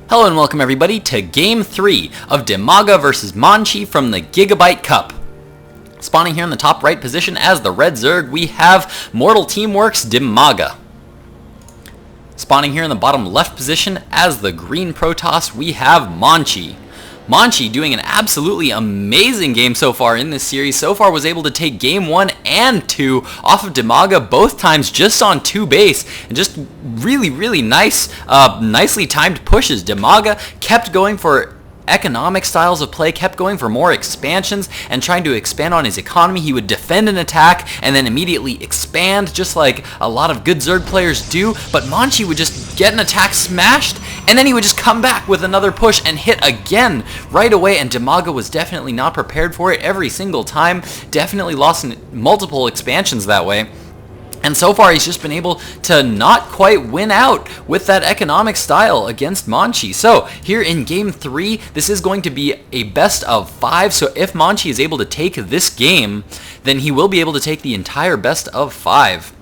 Hello and welcome everybody to Game 3 of mTwDIMAGA vs Monchi from the Gigabyte Cup. Spawning here in the top right position as the red Zerg, we have Mortal Teamworks mTwDIMAGA. Spawning here in the bottom left position as the green Protoss, we have Monchi. Monchi doing an absolutely amazing game so far in this series. So far was able to take game 1 and 2 off of mTwDIMAGA both times just on 2 base. And just really nice, nicely timed pushes. mTwDIMAGA kept going for economic styles of play, kept going for more expansions and trying to expand on his economy. He would defend an attack and then immediately expand, just like a lot of good Zerg players do, but Monchi would just get an attack smashed and then he would just come back with another push and hit again right away, and mTwDIMAGA was definitely not prepared for it every single time. Definitely lost multiple expansions that way. And so far, he's just been able to not quite win out with that economic style against Monchi. So, here in Game 3, this is going to be a best of 5. So, if Monchi is able to take this game, then he will be able to take the entire best of 5.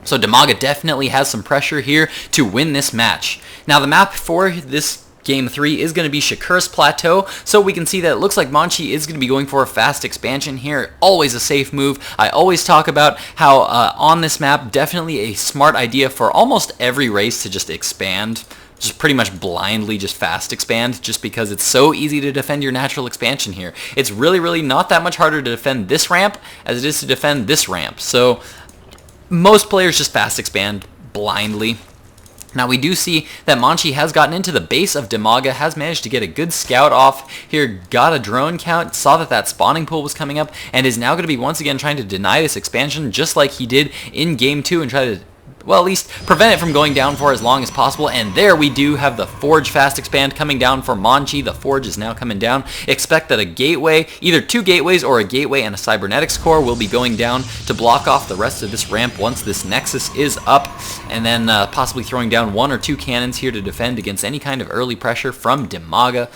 So, mTwDIMAGA definitely has some pressure here to win this match. Now, the map for this Game 3 is going to be Shakuras Plateau, so we can see that it looks like Monchi is going to be going for a fast expansion here. Always a safe move. I always talk about how on this map, definitely a smart idea for almost every race to just expand. Just pretty much blindly just fast expand, just because it's so easy to defend your natural expansion here. It's really not that much harder to defend this ramp as it is to defend this ramp. So most players just fast expand blindly. Now we do see that Monchi has gotten into the base of mTwDIMAGA, has managed to get a good scout off here, got a drone count, saw that that spawning pool was coming up, and is now going to be once again trying to deny this expansion just like he did in Game 2 and try to, well, at least prevent it from going down for as long as possible. And there we do have the Forge fast expand coming down for Monchi. The Forge is now coming down. Expect that a gateway, either 2 gateways or a gateway and a cybernetics core, will be going down to block off the rest of this ramp once this nexus is up, and then possibly throwing down 1 or 2 cannons here to defend against any kind of early pressure from mTwDIMAGA.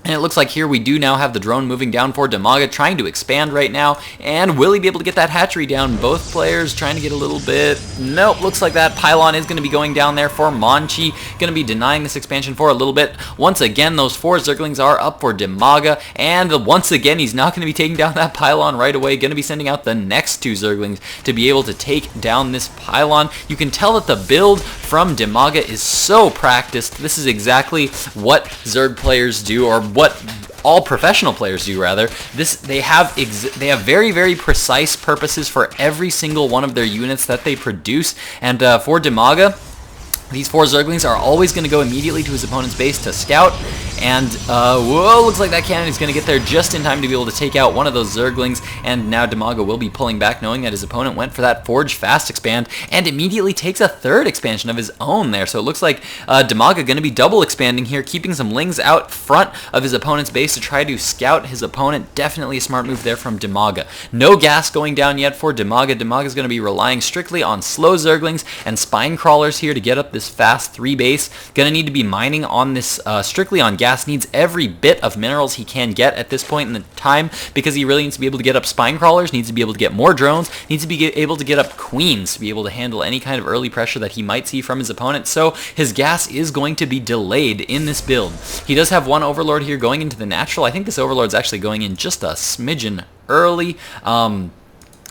And it looks like here we do now have the drone moving down for mTwDIMAGA, trying to expand right now. And will he be able to get that hatchery down? Both players trying to get a little bit. Nope, looks like that pylon is going to be going down there for Monchi. Going to be denying this expansion for a little bit. Once again, those 4 Zerglings are up for mTwDIMAGA. And once again, he's not going to be taking down that pylon right away. Going to be sending out the next 2 Zerglings to be able to take down this pylon. You can tell that the build from mTwDIMAGA is so practiced. This is exactly what Zerg players do, or what all professional players do rather. They have very precise purposes for every single one of their units that they produce, and for mTwDIMAGA, these 4 Zerglings are always going to go immediately to his opponent's base to scout, and whoa, looks like that cannon is going to get there just in time to be able to take out one of those Zerglings, and now mTwDIMAGA will be pulling back knowing that his opponent went for that Forge fast expand and immediately takes a 3rd expansion of his own there. So it looks like mTwDIMAGA going to be double expanding here, keeping some Lings out front of his opponent's base to try to scout his opponent. Definitely a smart move there from mTwDIMAGA. No gas going down yet for mTwDIMAGA. mTwDIMAGA is going to be relying strictly on slow Zerglings and spine crawlers here to get up this fast 3 base. Gonna need to be mining on this strictly on gas. Needs every bit of minerals he can get at this point in the time, because he really needs to be able to get up spine crawlers, needs to be able to get more drones, needs to be able to get up queens to be able to handle any kind of early pressure that he might see from his opponent. So his gas is going to be delayed in this build. He does have 1 Overlord here going into the natural. I think this Overlord's actually going in just a smidgen early.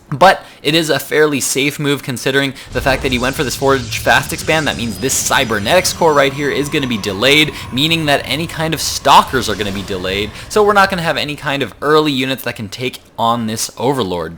But it is a fairly safe move considering the fact that he went for this Forge fast expand. That means this cybernetics core right here is going to be delayed, meaning that any kind of stalkers are going to be delayed. So we're not going to have any kind of early units that can take on this Overlord.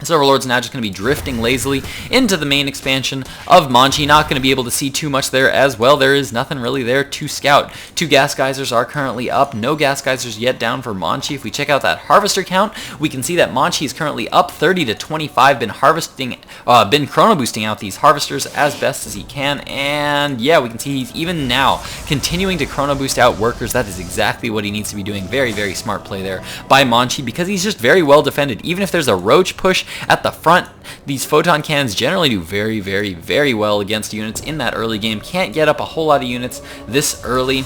This Overlord's now just going to be drifting lazily into the main expansion of Monchi. Not going to be able to see too much there as well. There is nothing really there to scout. 2 gas geysers are currently up. No gas geysers yet down for Monchi. If we check out that harvester count, we can see that Monchi is currently up 30 to 25. Been chrono boosting out these harvesters as best as he can. And yeah, we can see he's even now continuing to chrono boost out workers. That is exactly what he needs to be doing. Very smart play there by Monchi, because he's just very well defended. Even if there's a roach push at the front, these photon cannons generally do very well against units in that early game. Can't get up a whole lot of units this early.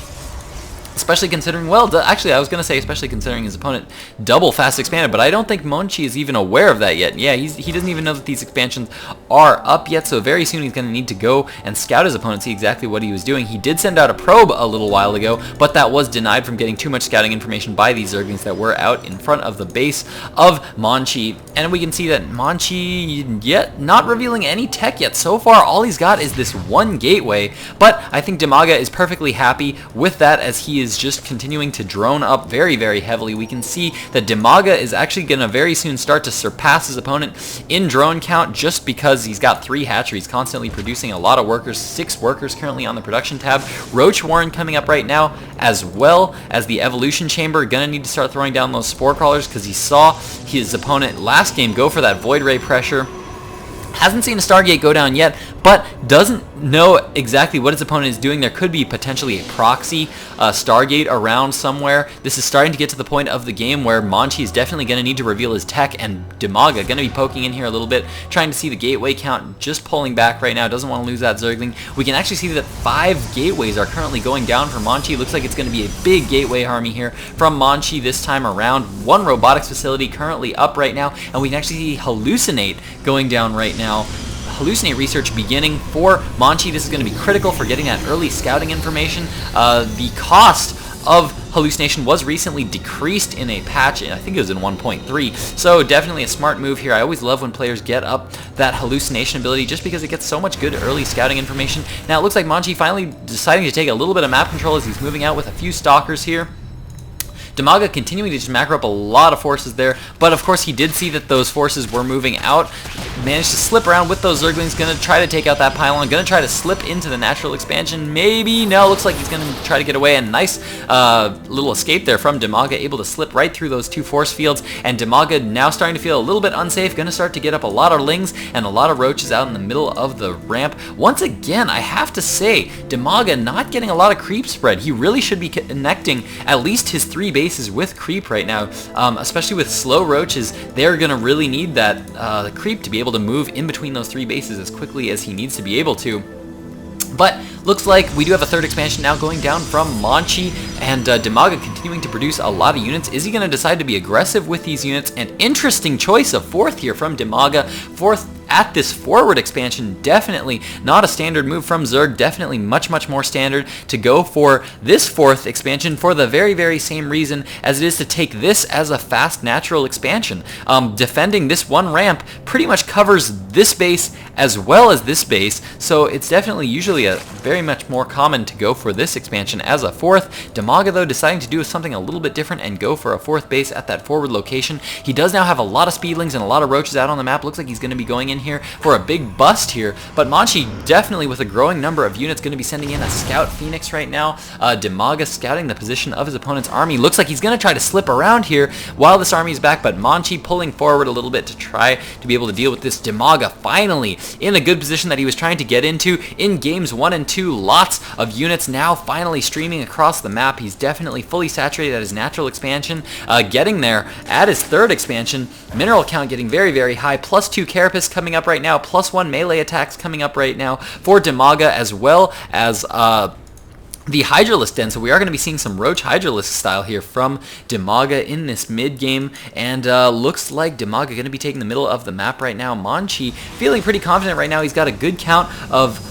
Especially considering, well, actually I was going to say especially considering his opponent double fast expanded, but I don't think Monchi is even aware of that yet. Yeah, he doesn't even know that these expansions are up yet, so very soon he's going to need to go and scout his opponent, see exactly what he was doing. He did send out a probe a little while ago, but that was denied from getting too much scouting information by these Zerglings that were out in front of the base of Monchi. And we can see that Monchi yet not revealing any tech yet. So far, all he's got is this one gateway, but I think Dimaga is perfectly happy with that as he is just continuing to drone up very, very heavily. We can see that Dimaga is actually going to very soon start to surpass his opponent in drone count just because he's got 3 hatcheries constantly producing a lot of workers, 6 workers currently on the production tab. Roach Warren coming up right now, as well as the evolution chamber. Gonna need to start throwing down those spore crawlers because he saw his opponent last game go for that void ray pressure. Hasn't seen a Stargate go down yet, but doesn't know exactly what his opponent is doing. There could be potentially a proxy Stargate around somewhere. This is starting to get to the point of the game where Monchi is definitely going to need to reveal his tech, and Dimaga going to be poking in here a little bit, trying to see the gateway count, just pulling back right now. Doesn't want to lose that Zergling. We can actually see that 5 gateways are currently going down for Monchi. Looks like it's going to be a big gateway army here from Monchi this time around. 1 robotics facility currently up right now, and we can actually see Hallucinate going down right now. Hallucinate research beginning for Monchi. This is going to be critical for getting that early scouting information. The cost of hallucination was recently decreased in a patch, I think it was in 1.3, so definitely a smart move here. I always love when players get up that hallucination ability just because it gets so much good early scouting information. Now it looks like Monchi finally deciding to take a little bit of map control as he's moving out with a few stalkers here. Dimaga continuing to just macro up a lot of forces there, but of course he did see that those forces were moving out. Managed to slip around with those Zerglings, gonna try to take out that pylon, gonna try to slip into the natural expansion, maybe, no, looks like he's gonna try to get away, and nice little escape there from Dimaga, able to slip right through those 2 force fields, and Dimaga now starting to feel a little bit unsafe, gonna start to get up a lot of lings and a lot of roaches out in the middle of the ramp. Once again, I have to say, Dimaga not getting a lot of creep spread. He really should be connecting at least his 3 bases with creep right now, especially with slow roaches. They're gonna really need that creep to be able to move in between those 3 bases as quickly as he needs to be able to. But looks like we do have a 3rd expansion now going down from Monchi, and Dimaga continuing to produce a lot of units. Is he going to decide to be aggressive with these units? An interesting choice of 4th here from Dimaga. 4th at this forward expansion, definitely not a standard move from Zerg, definitely much more standard to go for this 4th expansion for the very, very same reason as it is to take this as a fast natural expansion. Defending this 1 ramp pretty much covers this base as well as this base, so it's definitely usually a very much more common to go for this expansion as a 4th. Dimaga though deciding to do something a little bit different and go for a 4th base at that forward location. He does now have a lot of speedlings and a lot of roaches out on the map. Looks like he's going to be going in here for a big bust here, but Monchi definitely with a growing number of units going to be sending in a Scout Phoenix right now. Dimaga scouting the position of his opponent's army. Looks like he's going to try to slip around here while this army is back, but Monchi pulling forward a little bit to try to be able to deal with this. Dimaga finally in a good position that he was trying to get into in games 1 and 2. Lots of units now finally streaming across the map. He's definitely fully saturated at his natural expansion, getting there at his 3rd expansion. Mineral count getting very, very high, +2 carapace coming up right now, +1 melee attacks coming up right now for Dimaga, as well as the Hydralisk Den. So we are going to be seeing some Roach Hydralisk style here from Dimaga in this mid game, and looks like Dimaga going to be taking the middle of the map right now. Monchi feeling pretty confident right now. He's got a good count of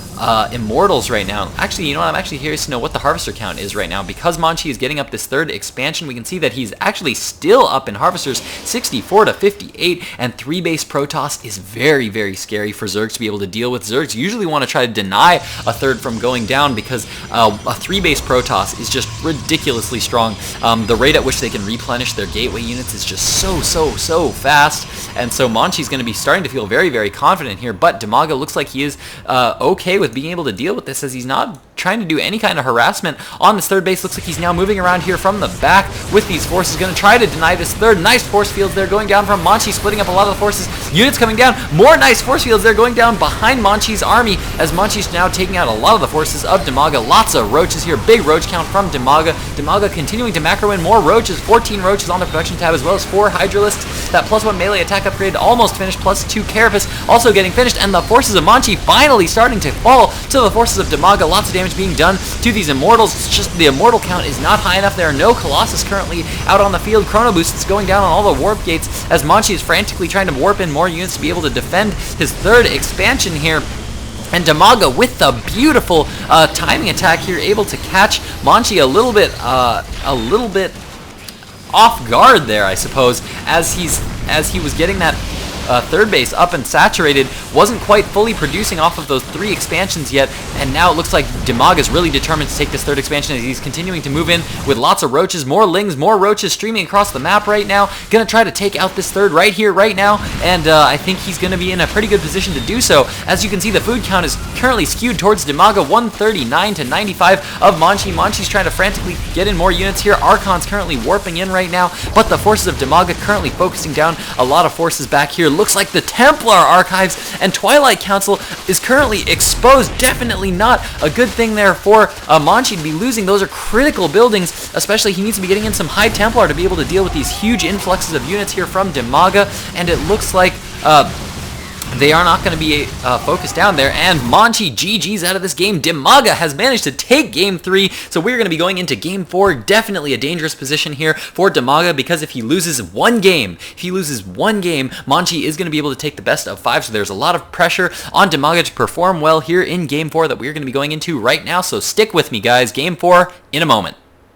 Immortals right now. Actually, you know what? I'm actually curious to know what the Harvester count is right now. Because Monchi is getting up this 3rd expansion, we can see that he's actually still up in Harvesters, 64 to 58, and 3 base Protoss is very, very scary for Zergs to be able to deal with. Zergs usually want to try to deny a 3rd from going down because a 3 base Protoss is just ridiculously strong. The rate at which they can replenish their gateway units is just so fast, and so Monchi's going to be starting to feel very, very confident here, but Dimaga looks like he is okay with being able to deal with this as he's not trying to do any kind of harassment on this 3rd base. Looks like he's now moving around here from the back with these forces, going to try to deny this 3rd. Nice force fields there going down from Monchi, splitting up a lot of the forces. Units coming down, more nice force fields there going down behind Monchi's army as Monchi's now taking out a lot of the forces of Dimaga. Lots of roaches here, big roach count from Dimaga. Dimaga continuing to macro in more roaches, 14 roaches on the production tab as well as 4 Hydralisks. That +1 melee attack upgrade almost finished, +2 carapace also getting finished, and the forces of Monchi finally starting to fall to the forces of Dimaga. Lots of damage damage being done to these Immortals. It's just the Immortal count is not high enough. There are no Colossus currently out on the field. Chrono Boost is going down on all the warp gates as monchi is frantically trying to warp in more units to be able to defend his third expansion here. And Dimaga with the beautiful timing attack here, able to catch monchi a little bit off guard there, I suppose, as he was getting that third base up and saturated, wasn't quite fully producing off of those 3 expansions yet, and now it looks like Dimaga is really determined to take this third expansion as he's continuing to move in with lots of roaches, more lings, more roaches streaming across the map right now. Gonna try to take out this third right here, right now, and I think he's gonna be in a pretty good position to do so. As you can see, the food count is currently skewed towards Dimaga, 139 to 95 of monchi. Monchi's trying to frantically get in more units here. Archon's currently warping in right now, but the forces of Dimaga currently focusing down a lot of forces back here. Looks like the Templar Archives and Twilight Council is currently exposed. Definitely not a good thing there for monchi to be losing. Those are critical buildings, especially he needs to be getting in some High Templar to be able to deal with these huge influxes of units here from Dimaga, and it looks like they are not going to be focused down there, and monchi GG's out of this game. Dimaga has managed to take Game 3, so we're going to be going into Game 4. Definitely a dangerous position here for Dimaga, because if he loses one game, monchi is going to be able to take the best of 5, so there's a lot of pressure on Dimaga to perform well here in Game 4 that we're going to be going into right now, so stick with me, guys. Game 4 in a moment.